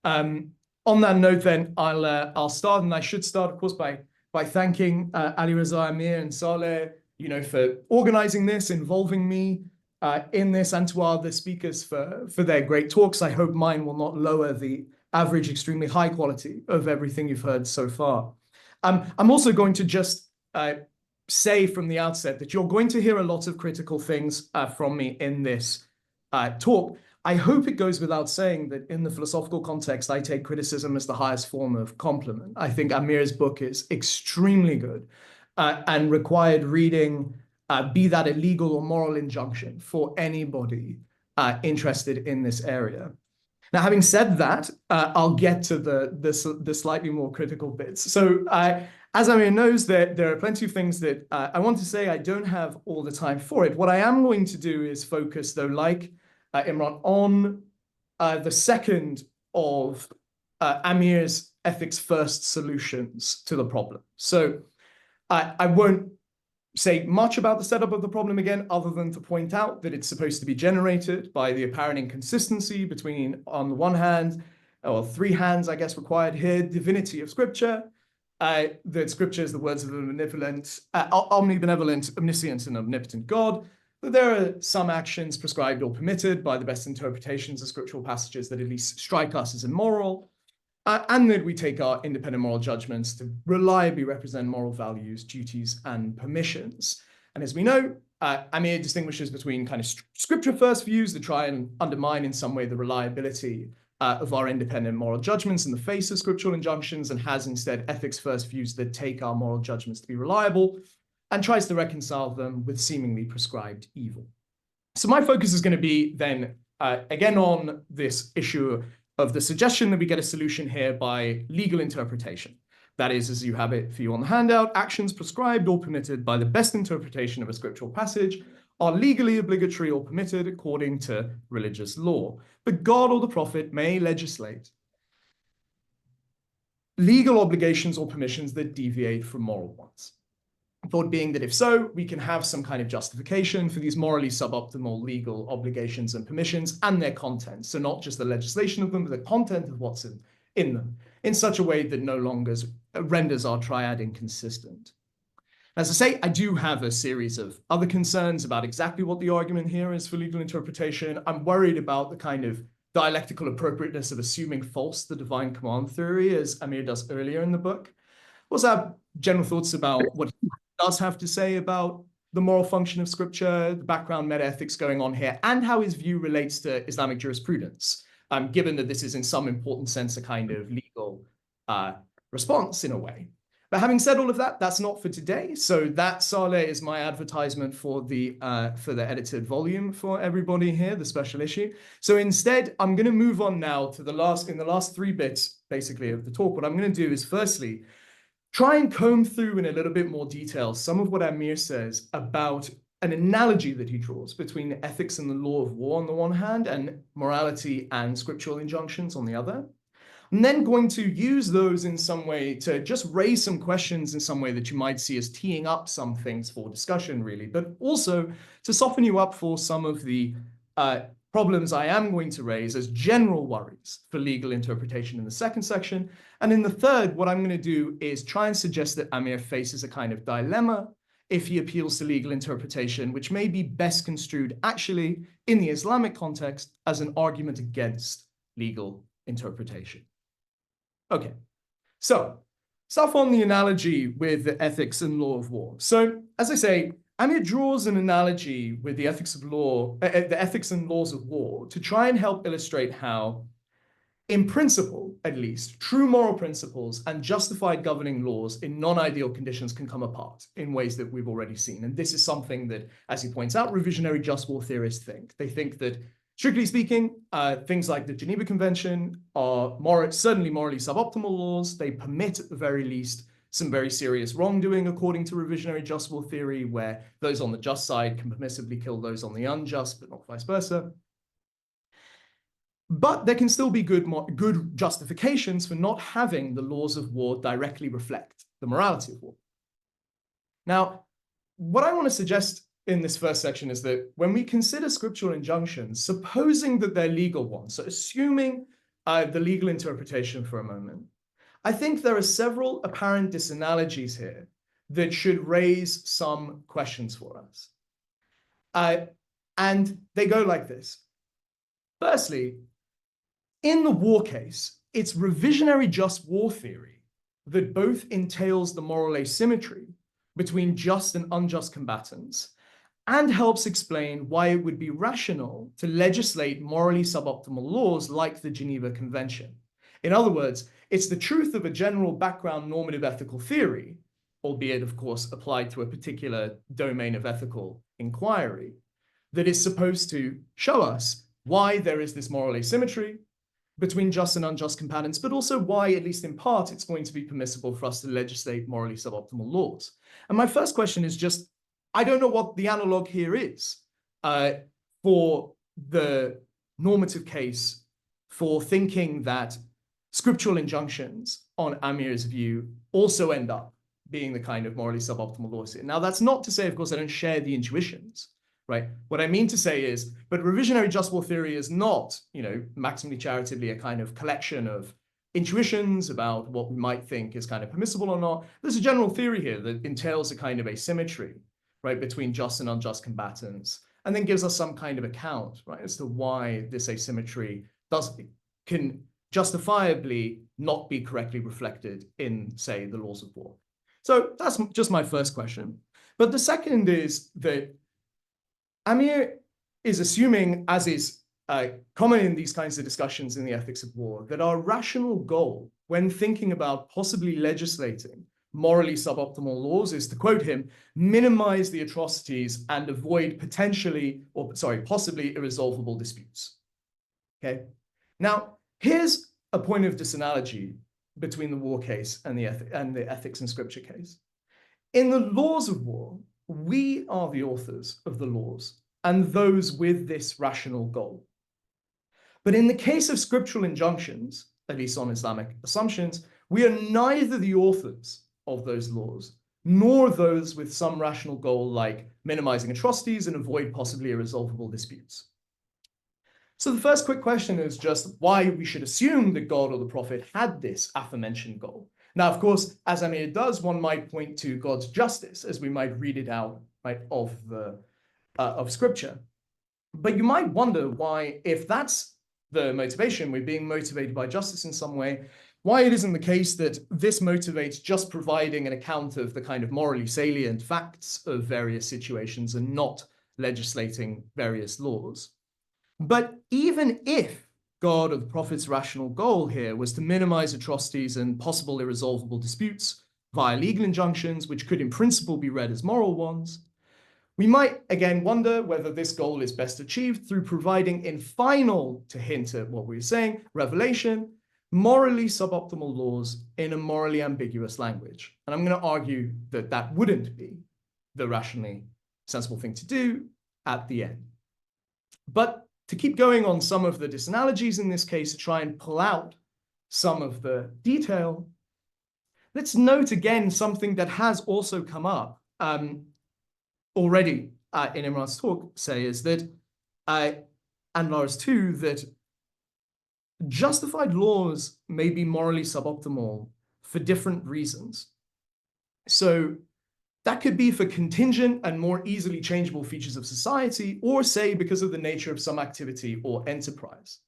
On that note, then I'll start, and I should start, of course, by thanking Ali Reza, Amir, and Saleh, for organizing this, involving me in this, and to our other speakers for their great talks. I hope mine will not lower the average, extremely high quality of everything you've heard so far. I'm also going to just say from the outset that you're going to hear a lot of critical things from me in this talk. I hope it goes without saying that in the philosophical context, I take criticism as the highest form of compliment. I think Amir's book is extremely good and required reading, be that a legal or moral injunction for anybody interested in this area. Now, having said that, I'll get to the slightly more critical bits. So as Amir knows, there are plenty of things that I want to say. I don't have all the time for it. What I am going to do is focus, though, like Imran, on the second of Amir's ethics first solutions to the problem. So I won't say much about the setup of the problem again, other than to point out that it's supposed to be generated by the apparent inconsistency between, on the one hand, or three hands, I guess, required here, divinity of Scripture, that Scripture is the words of the benevolent, omnibenevolent, omniscient, and omnipotent God, that there are some actions prescribed or permitted by the best interpretations of scriptural passages that at least strike us as immoral, and that we take our independent moral judgments to reliably represent moral values, duties, and permissions. And as we know, Amir distinguishes between kind of scripture-first views that try and undermine in some way the reliability of our independent moral judgments in the face of scriptural injunctions, and has instead ethics-first views that take our moral judgments to be reliable and tries to reconcile them with seemingly prescribed evil. So my focus is going to be then, again, on this issue of the suggestion that we get a solution here by legal interpretation. That is, as you have it for you on the handout, actions prescribed or permitted by the best interpretation of a scriptural passage are legally obligatory or permitted according to religious law. But God or the prophet may legislate legal obligations or permissions that deviate from moral ones. Thought being that if so, we can have some kind of justification for these morally suboptimal legal obligations and permissions and their content. So not just the legislation of them, but the content of what's in them, in such a way that no longer renders our triad inconsistent. As I say, I do have a series of other concerns about exactly what the argument here is for legal interpretation. I'm worried about the kind of dialectical appropriateness of assuming false the divine command theory, as Amir does earlier in the book. Also have general thoughts about what he does have to say about the moral function of Scripture, the background meta-ethics going on here, and how his view relates to Islamic jurisprudence, given that this is in some important sense a kind of legal response in a way. But having said all of that, that's not for today. So that, Saleh, is my advertisement for the edited volume for everybody here, the special issue. So instead, I'm going to move on now to the last three bits, basically, of the talk. What I'm going to do is, firstly, try and comb through in a little bit more detail some of what Amir says about an analogy that he draws between ethics and the law of war on the one hand, and morality and scriptural injunctions on the other. I'm then going to use those in some way to just raise some questions in some way that you might see as teeing up some things for discussion, really, but also to soften you up for some of the problems I am going to raise as general worries for legal interpretation in the second section. And in the third, what I'm going to do is try and suggest that Amir faces a kind of dilemma if he appeals to legal interpretation, which may be best construed actually in the Islamic context as an argument against legal interpretation. Okay, so stuff on the analogy with the ethics and law of war. So as I say, Amir draws an analogy with the ethics of law, the ethics and laws of war, to try and help illustrate how, in principle, at least, true moral principles and justified governing laws in non-ideal conditions can come apart in ways that we've already seen. And this is something that, as he points out, revisionary just war theorists think. They think that, strictly speaking, things like the Geneva Convention are certainly morally suboptimal laws. They permit, at the very least, some very serious wrongdoing according to revisionary just war theory, where those on the just side can permissibly kill those on the unjust, but not vice versa. But there can still be good justifications for not having the laws of war directly reflect the morality of war. Now, what I want to suggest in this first section is that when we consider scriptural injunctions, supposing that they're legal ones, so assuming the legal interpretation for a moment, I think there are several apparent disanalogies here that should raise some questions for us. And they go like this. Firstly, in the war case, it's revisionary just war theory that both entails the moral asymmetry between just and unjust combatants and helps explain why it would be rational to legislate morally suboptimal laws like the Geneva Convention. In other words, it's the truth of a general background normative ethical theory, albeit, of course, applied to a particular domain of ethical inquiry, that is supposed to show us why there is this moral asymmetry between just and unjust combatants, but also why, at least in part, it's going to be permissible for us to legislate morally suboptimal laws. And my first question is just, I don't know what the analog here is for the normative case for thinking that scriptural injunctions, on Amir's view, also end up being the kind of morally suboptimal laws here. Now, that's not to say, of course, I don't share the intuitions, right? What I mean to say is, but revisionary just war theory is not, maximally charitably a kind of collection of intuitions about what we might think is kind of permissible or not. There's a general theory here that entails a kind of asymmetry, right, between just and unjust combatants, and then gives us some kind of account, right, as to why this asymmetry can justifiably not be correctly reflected in, say, the laws of war. So that's just my first question. But the second is that Amir is assuming, as is common in these kinds of discussions in the ethics of war, that our rational goal when thinking about possibly legislating morally suboptimal laws is, to quote him, minimize the atrocities and avoid possibly irresolvable disputes. Okay. Now, here's a point of disanalogy between the war case and the ethics and scripture case. In the laws of war, we are the authors of the laws and those with this rational goal. But in the case of scriptural injunctions, at least on Islamic assumptions, we are neither the authors of those laws nor those with some rational goal like minimizing atrocities and avoid possibly irresolvable disputes. So the first quick question is just why we should assume that God or the prophet had this aforementioned goal. Now, of course, as Amir does, one might point to God's justice, as we might read it out, right, of Scripture. But you might wonder why, if that's the motivation, we're being motivated by justice in some way, why it isn't the case that this motivates just providing an account of the kind of morally salient facts of various situations and not legislating various laws. But even if God or the prophet's rational goal here was to minimize atrocities and possible irresolvable disputes via legal injunctions, which could in principle be read as moral ones, we might again wonder whether this goal is best achieved through providing, in final, to hint at what we were saying, revelation, morally suboptimal laws in a morally ambiguous language. And I'm going to argue that that wouldn't be the rationally sensible thing to do at the end. But to keep going on some of the disanalogies in this case, to try and pull out some of the detail, let's note again something that has also come up already in Imran's talk, say, is that, and Lara's too, that justified laws may be morally suboptimal for different reasons. So that could be for contingent and more easily changeable features of society, or say because of the nature of some activity or enterprise.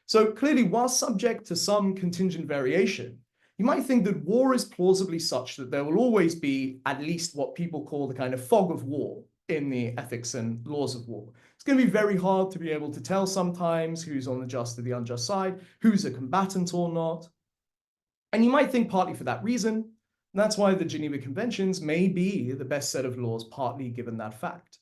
So clearly, while subject to some contingent variation, you might think that war is plausibly such that there will always be at least what people call the kind of fog of war in the ethics and laws of war. It's going to be very hard to be able to tell sometimes who's on the just or the unjust side, who's a combatant or not. And you might think partly for that reason, and that's why the Geneva Conventions may be the best set of laws, partly given that fact.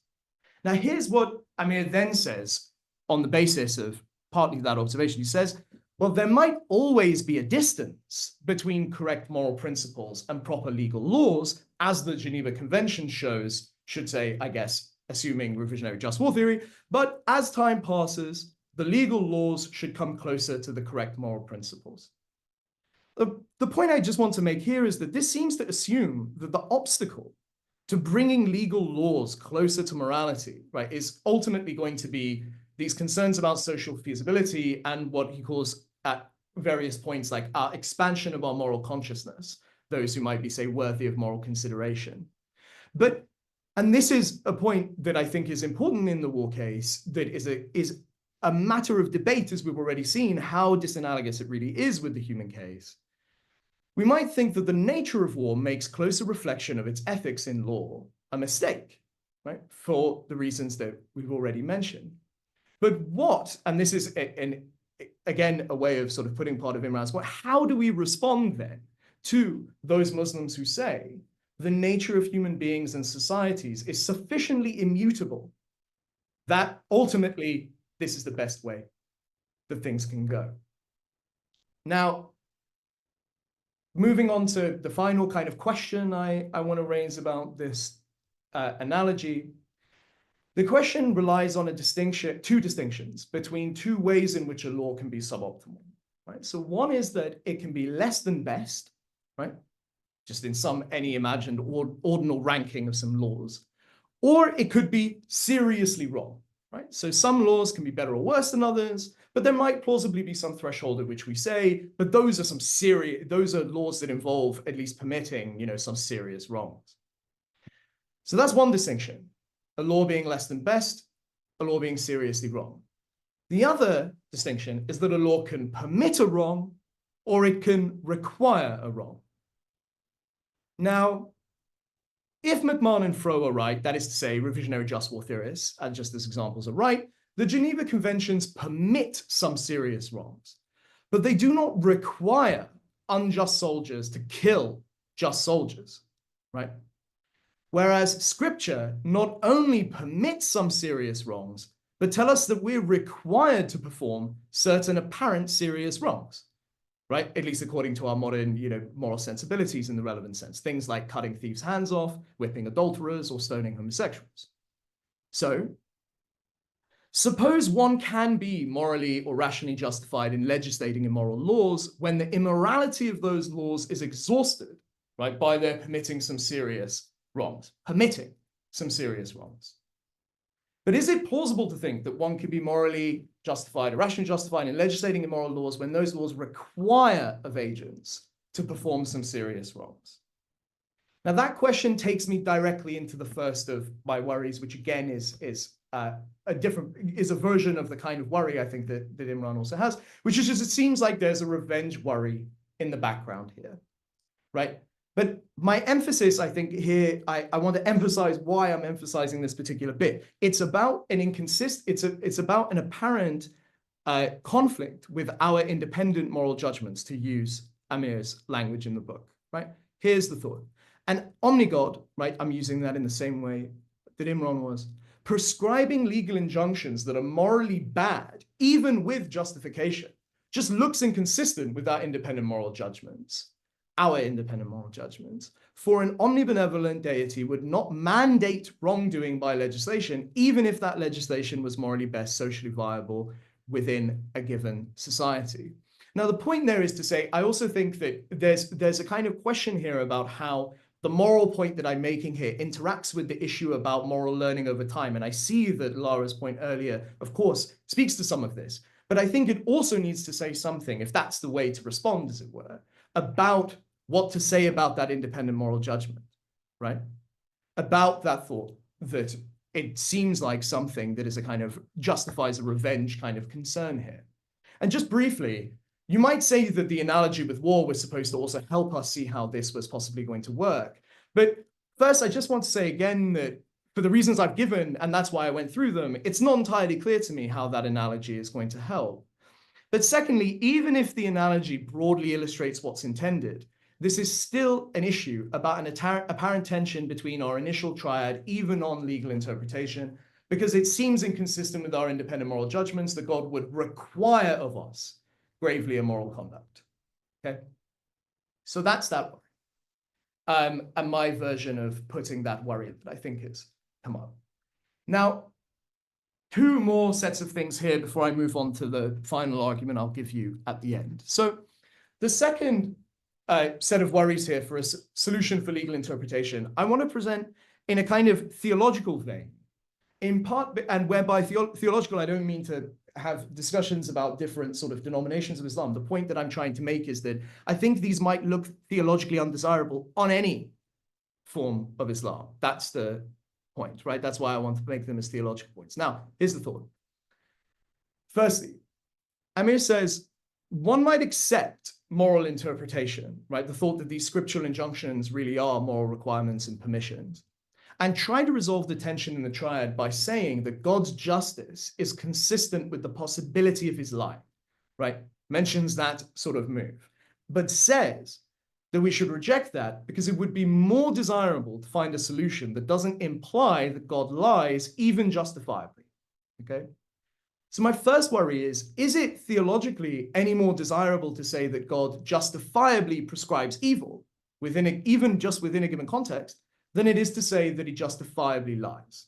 Now, here's what Amir then says on the basis of partly that observation. He says, well, there might always be a distance between correct moral principles and proper legal laws, as the Geneva Convention should say, I guess, assuming revisionary just war theory. But as time passes, the legal laws should come closer to the correct moral principles. The point I just want to make here is that this seems to assume that the obstacle to bringing legal laws closer to morality, right, is ultimately going to be these concerns about social feasibility and what he calls various points like expansion of our moral consciousness, those who might be, say, worthy of moral consideration. But, and this is a point that I think is important in the war case, that is a matter of debate, as we've already seen, how disanalogous it really is with the human case. We might think that the nature of war makes closer reflection of its ethics in law a mistake, right? For the reasons that we've already mentioned. But what, and this is again a way of sort of putting part of Imran's point, how do we respond then to those Muslims who say the nature of human beings and societies is sufficiently immutable that ultimately this is the best way that things can go? Now, moving on to the final kind of question I want to raise about this analogy, the question relies on two distinctions between two ways in which a law can be suboptimal, right? So one is that it can be less than best, right? Just in any imagined ordinal ranking of some laws, or it could be seriously wrong, right? So some laws can be better or worse than others, but there might plausibly be some threshold at which we say, but those are laws that involve at least permitting, some serious wrongs. So that's one distinction, a law being less than best, a law being seriously wrong. The other distinction is that a law can permit a wrong or it can require a wrong. Now, if McMahon and Froh are right, that is to say, revisionary just war theorists, and just as examples are right, the Geneva Conventions permit some serious wrongs, but they do not require unjust soldiers to kill just soldiers, right? Whereas Scripture not only permits some serious wrongs, but tell us that we're required to perform certain apparent serious wrongs, right? At least according to our modern, moral sensibilities in the relevant sense. Things like cutting thieves' hands off, whipping adulterers, or stoning homosexuals. So, suppose one can be morally or rationally justified in legislating immoral laws when the immorality of those laws is exhausted, right, by their permitting some serious wrongs. But is it plausible to think that one could be morally justified or rationally justified in legislating immoral laws when those laws require of agents to perform some serious wrongs? Now, that question takes me directly into the first of my worries, which again is a version of the kind of worry I think that Imran also has, which is just it seems like there's a revenge worry in the background here, right? But my emphasis, I think here, I want to emphasize why I'm emphasizing this particular bit. It's about it's about an apparent conflict with our independent moral judgments, to use Amir's language in the book, right? Here's the thought. An omnigod, right? I'm using that in the same way that Imran was, prescribing legal injunctions that are morally bad, even with justification, just looks inconsistent with our independent moral judgments. Our independent moral judgments, for an omnibenevolent deity would not mandate wrongdoing by legislation, even if that legislation was morally best, socially viable within a given society. Now, the point there is to say, I also think that there's a kind of question here about how the moral point that I'm making here interacts with the issue about moral learning over time. And I see that Lara's point earlier, of course, speaks to some of this. But I think it also needs to say something, if that's the way to respond, as it were, about what to say about that independent moral judgment, right? About that thought that it seems like something that is a kind of justifies a revenge kind of concern here. And just briefly, you might say that the analogy with war was supposed to also help us see how this was possibly going to work. But first, I just want to say again that for the reasons I've given, and that's why I went through them, it's not entirely clear to me how that analogy is going to help. But secondly, even if the analogy broadly illustrates what's intended, this is still an issue about an apparent tension between our initial triad, even on legal interpretation, because it seems inconsistent with our independent moral judgments that God would require of us gravely immoral conduct. Okay? So that's that worry. And my version of putting that worry that I think is come up. Now, two more sets of things here before I move on to the final argument I'll give you at the end. So the second set of worries here for a solution for legal interpretation, I want to present in a kind of theological vein, in part, and whereby theological, I don't mean to have discussions about different sort of denominations of Islam, the point that I'm trying to make is that I think these might look theologically undesirable on any form of Islam. That's the point, right? That's why I want to make them as theological points. Now, here's the thought. Firstly, Amir says one might accept moral interpretation, right? The thought that these scriptural injunctions really are moral requirements and permissions, and try to resolve the tension in the triad by saying that God's justice is consistent with the possibility of his life, right? Mentions that sort of move, but says that we should reject that because it would be more desirable to find a solution that doesn't imply that God lies, even justifiably, okay? So my first worry is it theologically any more desirable to say that God justifiably prescribes evil even just within a given context than it is to say that he justifiably lies?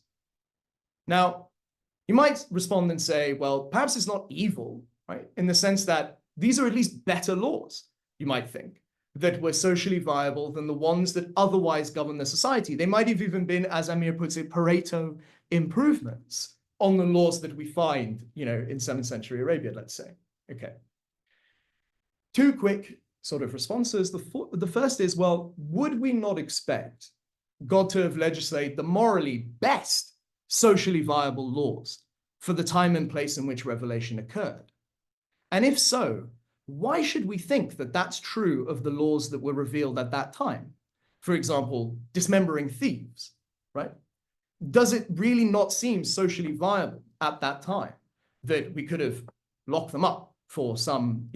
Now, you might respond and say, well, perhaps it's not evil, right? In the sense that these are at least better laws, you might think, that were socially viable than the ones that otherwise govern the society. They might have even been, as Amir puts it, Pareto improvements on the laws that we find, in 7th century Arabia, let's say. Okay. Two quick sort of responses. The first is, well, would we not expect God to have legislated the morally best socially viable laws for the time and place in which revelation occurred? And if so, why should we think that that's true of the laws that were revealed at that time? For example, dismembering thieves, right? Does it really not seem socially viable at that time that we could have locked them up for some,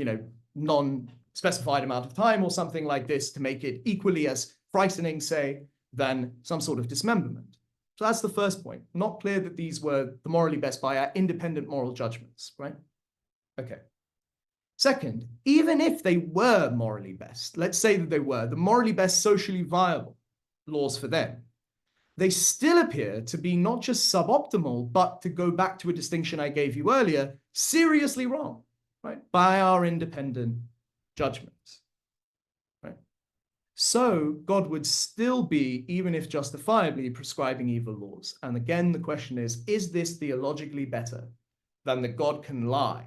non-specified amount of time or something like this to make it equally as frightening, say, than some sort of dismemberment? So that's the first point. Not clear that these were the morally best by our independent moral judgments, right? Okay. Second, even if they were morally best, let's say that they were the morally best socially viable laws for them, they still appear to be not just suboptimal, but, to go back to a distinction I gave you earlier, seriously wrong, right, by our independent judgments, right? So God would still be, even if justifiably, prescribing evil laws. And again, the question is this theologically better than the God can lie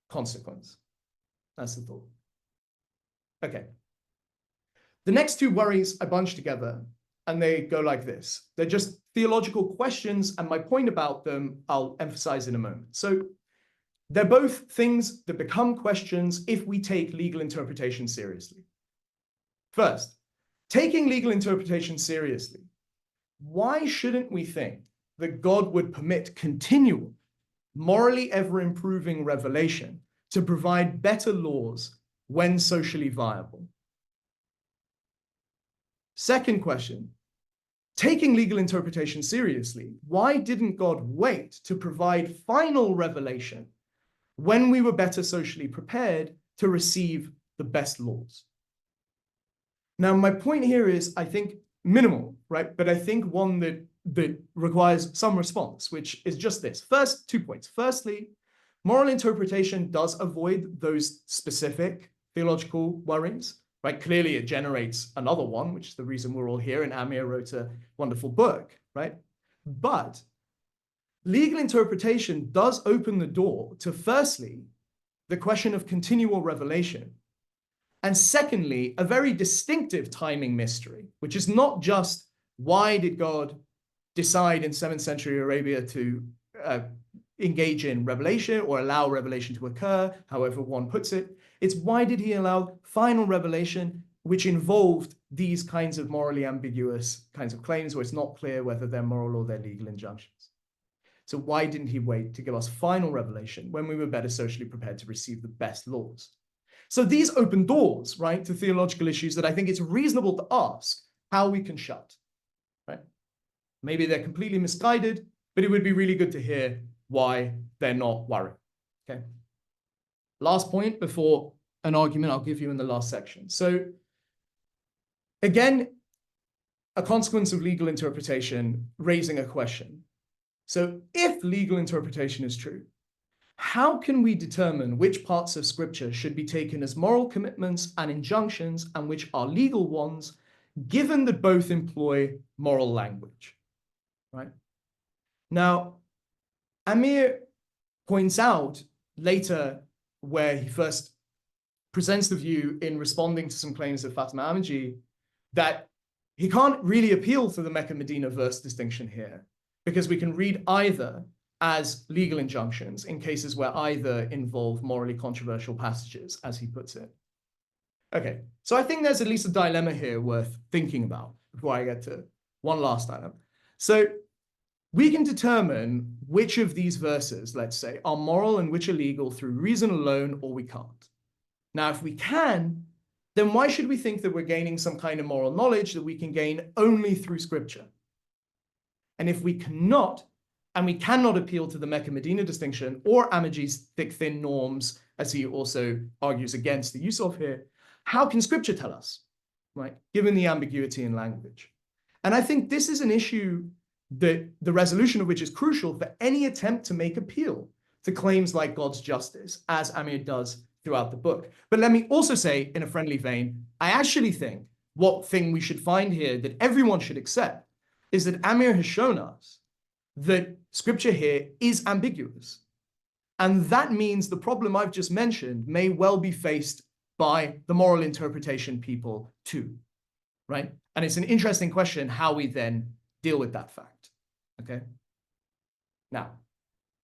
consequence? That's the thought. Okay. The next two worries I bunch together, and they go like this. They're just theological questions, and my point about them I'll emphasize in a moment. So they're both things that become questions if we take legal interpretation seriously. First, taking legal interpretation seriously, why shouldn't we think that God would permit continual, morally ever-improving revelation to provide better laws when socially viable? Second question, taking legal interpretation seriously, why didn't God wait to provide final revelation when we were better socially prepared to receive the best laws? Now, my point here is, I think, minimal, right? But I think one that requires some response, which is just this. First, 2 points. Firstly, moral interpretation does avoid those specific theological worries, right? Clearly, it generates another one, which is the reason we're all here, and Amir wrote a wonderful book, right? But legal interpretation does open the door to, firstly, the question of continual revelation, and secondly, a very distinctive timing mystery, which is not just why did God decide in 7th century Arabia to engage in revelation or allow revelation to occur, however one puts it. It's why did he allow final revelation, which involved these kinds of morally ambiguous kinds of claims where it's not clear whether they're moral or they're legal injunctions. So why didn't he wait to give us final revelation when we were better socially prepared to receive the best laws? So these open doors, right, to theological issues that I think it's reasonable to ask how we can shut, right? Maybe they're completely misguided, but it would be really good to hear why they're not worried, okay? Last point before an argument I'll give you in the last section. So again, a consequence of legal interpretation raising a question. So if legal interpretation is true, how can we determine which parts of scripture should be taken as moral commitments and injunctions and which are legal ones, given that both employ moral language, right? Now, Amir points out later, where he first presents the view in responding to some claims of Fatima Amiji, that he can't really appeal to the Mecca-Medina verse distinction here, because we can read either as legal injunctions in cases where either involve morally controversial passages, as he puts it. Okay, so I think there's at least a dilemma here worth thinking about before I get to one last item. So we can determine which of these verses, let's say, are moral and which are legal through reason alone, or we can't. Now, if we can, then why should we think that we're gaining some kind of moral knowledge that we can gain only through scripture? And if we cannot, and we cannot appeal to the Mecca-Medina distinction or Amiji's thick-thin norms, as he also argues against the use of here, how can scripture tell us, right, given the ambiguity in language? And I think this is an issue that the resolution of which is crucial for any attempt to make appeal to claims like God's justice, as Amir does throughout the book. But let me also say, in a friendly vein, I actually think what thing we should find here that everyone should accept is that Amir has shown us that scripture here is ambiguous. And that means the problem I've just mentioned may well be faced by the moral interpretation people too, right? And it's an interesting question how we then deal with that fact, okay? Now,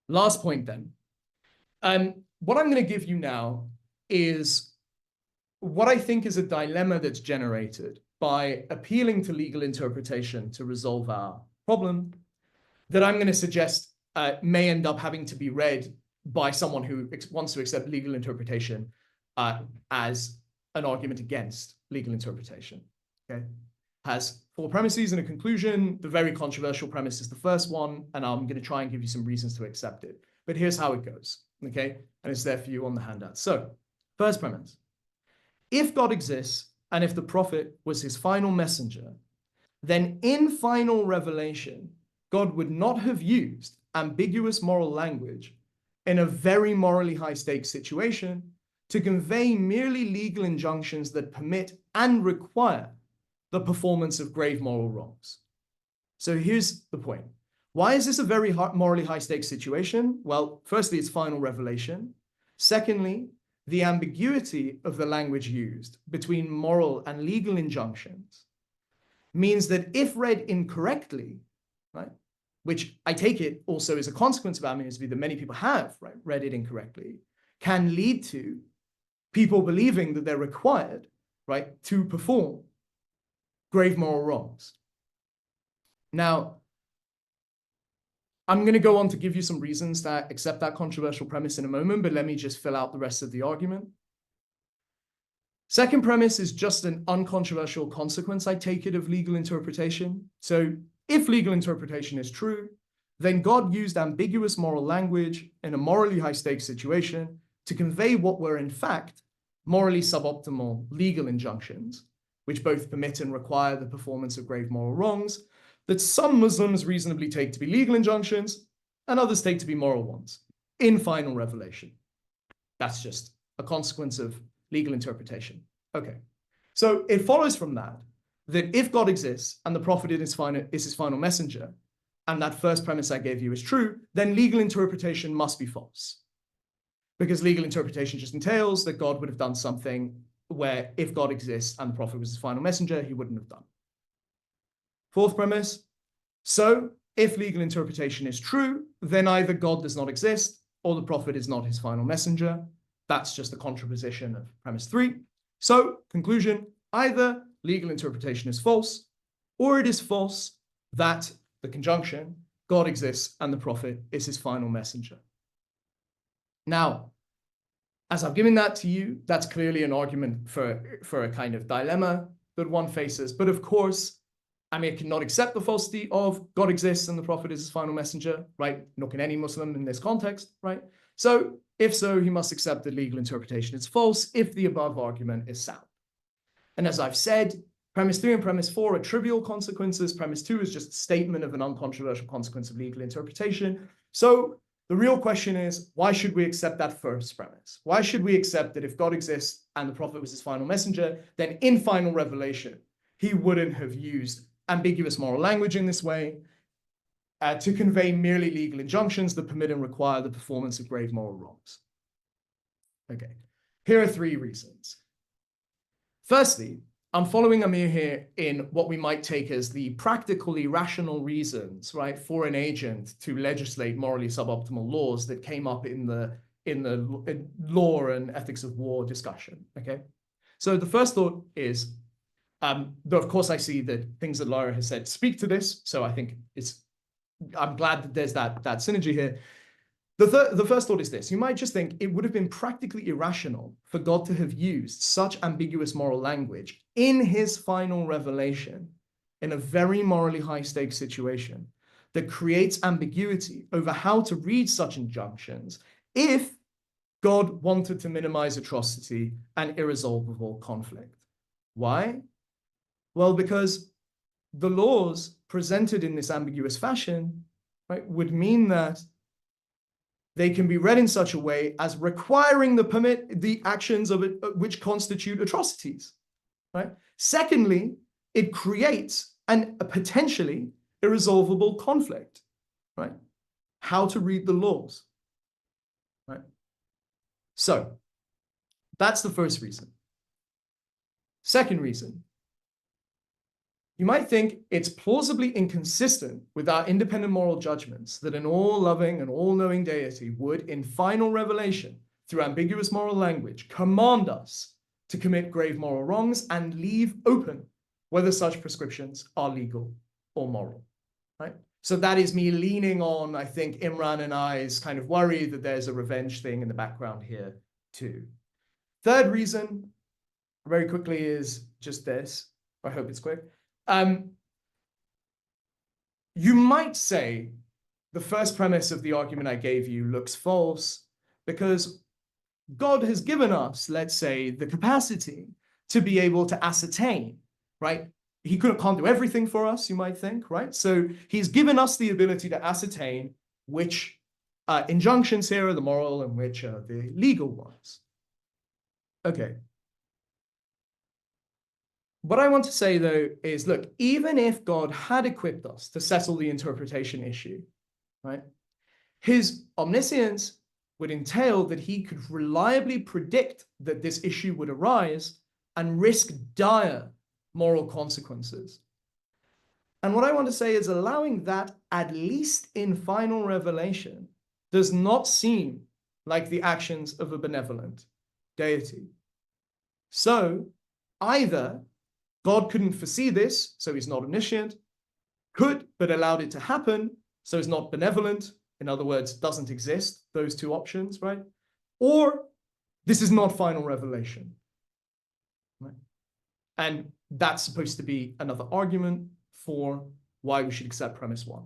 last point then. What I'm going to give you now is what I think is a dilemma that's generated by appealing to legal interpretation to resolve our problem, that I'm going to suggest may end up having to be read by someone who wants to accept legal interpretation as an argument against legal interpretation. Okay, has 4 premises and a conclusion. The very controversial premise is the first one, and I'm going to try and give you some reasons to accept it. But here's how it goes, okay? And it's there for you on the handout. So, first premise. If God exists, and if the prophet was his final messenger, then in final revelation, God would not have used ambiguous moral language in a very morally high-stakes situation to convey merely legal injunctions that permit and require the performance of grave moral wrongs. So here's the point. Why is this a very morally high-stakes situation? Well, firstly, it's final revelation. Secondly, the ambiguity of the language used between moral and legal injunctions means that if read incorrectly, right, which I take it also is a consequence of Amir's view that many people have, right, read it incorrectly, can lead to people believing that they're required, right, to perform grave moral wrongs. Now, I'm going to go on to give you some reasons that accept that controversial premise in a moment, but let me just fill out the rest of the argument. Second premise is just an uncontroversial consequence, I take it, of legal interpretation. So if legal interpretation is true, then God used ambiguous moral language in a morally high-stakes situation to convey what were, in fact, morally suboptimal legal injunctions, which both permit and require the performance of grave moral wrongs, that some Muslims reasonably take to be legal injunctions and others take to be moral ones in final revelation. That's just a consequence of legal interpretation. Okay, so it follows from that if God exists and the prophet is his final messenger, and that first premise I gave you is true, then legal interpretation must be false. Because legal interpretation just entails that God would have done something where if God exists and the prophet was his final messenger, he wouldn't have done. Fourth premise, so if legal interpretation is true, then either God does not exist or the prophet is not his final messenger. That's just the contraposition of premise 3. So, conclusion, either legal interpretation is false, or it is false that the conjunction, God exists and the prophet is his final messenger. Now, as I've given that to you, that's clearly an argument for a kind of dilemma that one faces. But of course, Amir cannot accept the falsity of God exists and the prophet is his final messenger, right? Nor can any Muslim in this context, right? So, if so, he must accept that legal interpretation is false if the above argument is sound. And as I've said, premise 3 and premise 4 are trivial consequences. Premise 2 is just a statement of an uncontroversial consequence of legal interpretation. So the real question is, why should we accept that first premise? Why should we accept that if God exists and the prophet was his final messenger, then in final revelation, he wouldn't have used ambiguous moral language in this way, to convey merely legal injunctions that permit and require the performance of grave moral wrongs. Okay, here are 3 reasons. Firstly, I'm following Amir here in what we might take as the practically rational reasons, right, for an agent to legislate morally suboptimal laws that came up in the law and ethics of war discussion. Okay, so the first thought is, though of course I see that things that Lara has said speak to this, so I think I'm glad that there's that synergy here. The first thought is this: you might just think it would have been practically irrational for God to have used such ambiguous moral language in his final revelation in a very morally high-stakes situation that creates ambiguity over how to read such injunctions if God wanted to minimize atrocity and irresolvable conflict. Why? Well, because the laws presented in this ambiguous fashion, right, would mean that they can be read in such a way as requiring the actions of it which constitute atrocities, right? Secondly, it creates a potentially irresolvable conflict, right? How to read the laws, right? So that's the first reason. Second reason, you might think it's plausibly inconsistent with our independent moral judgments that an all-loving and all-knowing deity would, in final revelation, through ambiguous moral language, command us to commit grave moral wrongs and leave open whether such prescriptions are legal or moral, right? So that is me leaning on, I think, Imran and I's kind of worry that there's a revenge thing in the background here too. Third reason, very quickly, is just this. I hope it's quick. You might say the first premise of the argument I gave you looks false because God has given us, let's say, the capacity to be able to ascertain, right? He can't do everything for us, you might think, right? So he's given us the ability to ascertain which injunctions here are the moral and which are the legal ones. Okay. What I want to say, though, is, look, even if God had equipped us to settle the interpretation issue, right, his omniscience would entail that he could reliably predict that this issue would arise and risk dire moral consequences. And what I want to say is allowing that, at least in final revelation, does not seem like the actions of a benevolent deity. So either God couldn't foresee this, so he's not omniscient, could, but allowed it to happen, so he's not benevolent, in other words, doesn't exist, those 2 options, right? Or this is not final revelation, right? And that's supposed to be another argument for why we should accept premise 1.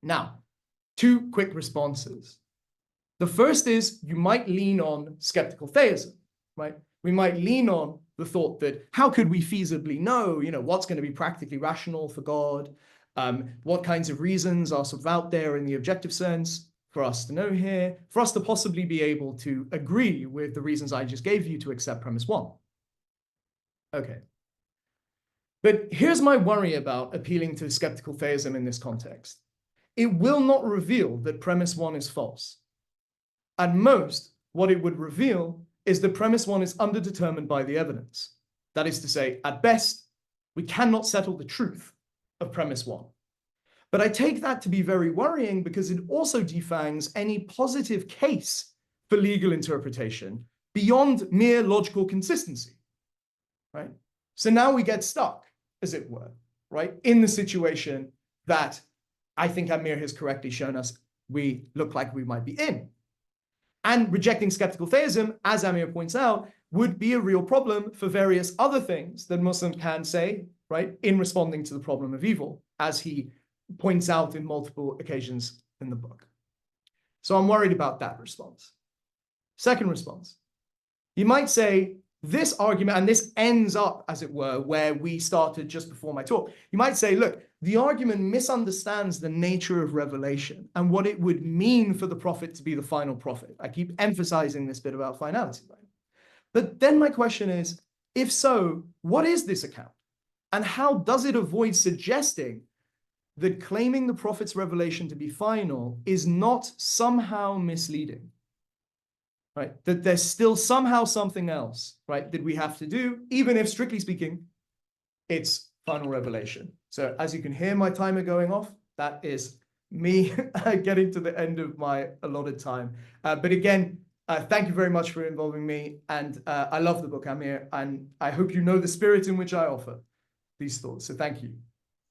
Now, 2 quick responses. The first is you might lean on skeptical theism, right? We might lean on the thought that how could we feasibly know, what's going to be practically rational for God? What kinds of reasons are sort of out there in the objective sense for us to know here, for us to possibly be able to agree with the reasons I just gave you to accept premise 1. Okay. But here's my worry about appealing to skeptical theism in this context. It will not reveal that premise 1 is false. At most, what it would reveal is that premise 1 is underdetermined by the evidence. That is to say, at best, we cannot settle the truth of premise 1. But I take that to be very worrying because it also defangs any positive case for legal interpretation beyond mere logical consistency, right? So now we get stuck, as it were, right, in the situation that I think Amir has correctly shown us we look like we might be in. And rejecting skeptical theism, as Amir points out, would be a real problem for various other things that Muslims can say, right, in responding to the problem of evil, as he points out in multiple occasions in the book. So I'm worried about that response. Second response, you might say this argument, and this ends up, as it were, where we started just before my talk. You might say, look, the argument misunderstands the nature of revelation and what it would mean for the prophet to be the final prophet. I keep emphasizing this bit about finality, right? But then my question is, if so, what is this account? And how does it avoid suggesting that claiming the prophet's revelation to be final is not somehow misleading, right? That there's still somehow something else, right, that we have to do, even if, strictly speaking, it's final revelation. So as you can hear my timer going off, that is me getting to the end of my allotted time. But again, thank you very much for involving me. And I love the book, Amir, and I hope you know the spirit in which I offer these thoughts. So thank you.